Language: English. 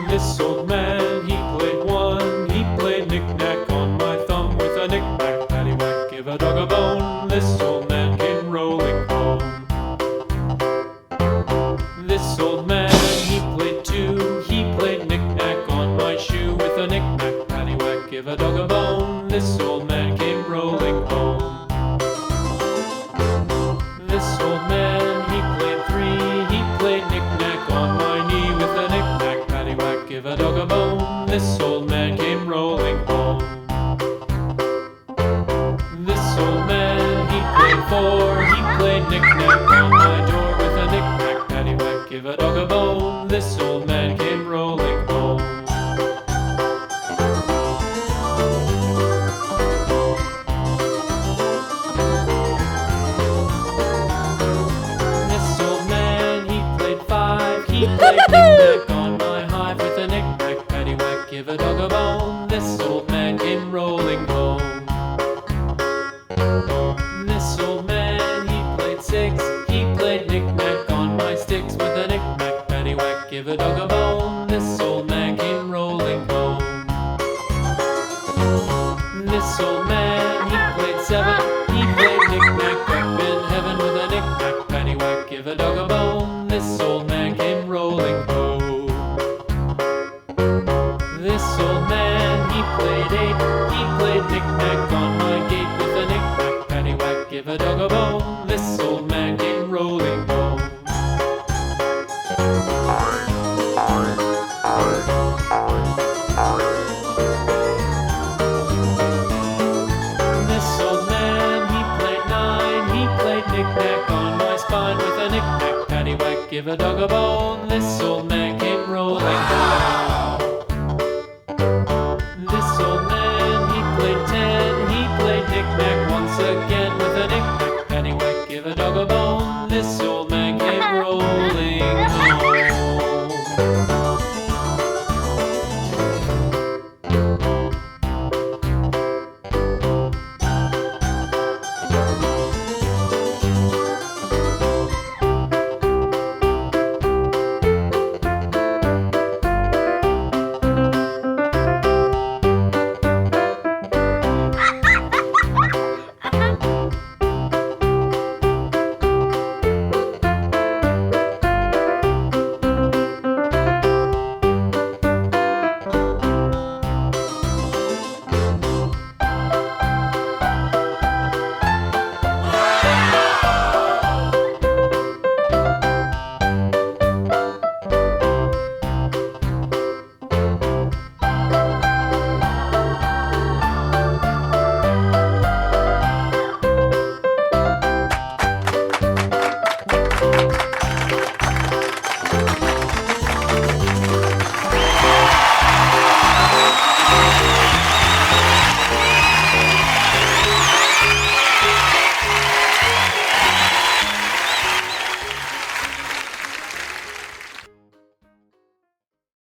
This old man, he played one. He played knick-knack on my thumb with a knick-knack, paddywhack, give a dog a bone. This old man came rolling home. This old man, he played two. He played knick-knack on my shoe with a knick-knack, paddywhack, give a dog a bone. This old man came rolling home. This old man, he played three. He played knick-knack on my knee with a knick-knack, paddywhack, give a dog a bone. This old man came rolling home. This old man, he played four. He played knick-knack on my door with a knick-knack, paddywhack, give a dog a bone. This old man came rolling home. This old man, he played five. He played knick-knack on my hive with a knick-knack, paddywhack, give a dog a bone. This old man came rolling home. This old man, he played six. He played knick-knack on my sticks with a knick-knack, paddywhack, give a dog a bone. This old man came rolling home. This old man, he played seven. He played knick-knack up in heaven with a knick-knack, paddywhack, give a dog a bone. This old man came rolling home. This old man, he played eight. He played knick-knack on my gate with a knick-knack, paddywhack, give a dog a bone. This old man came rolling home. This old man, he played nine. He played knick-knack on my spine with a knick-knack, paddywhack, give a dog a bone. This old man came rolling home. This old man, he played ten. He played knick-knack once again with a knick-knack, paddywhack, give a dog a bone. This old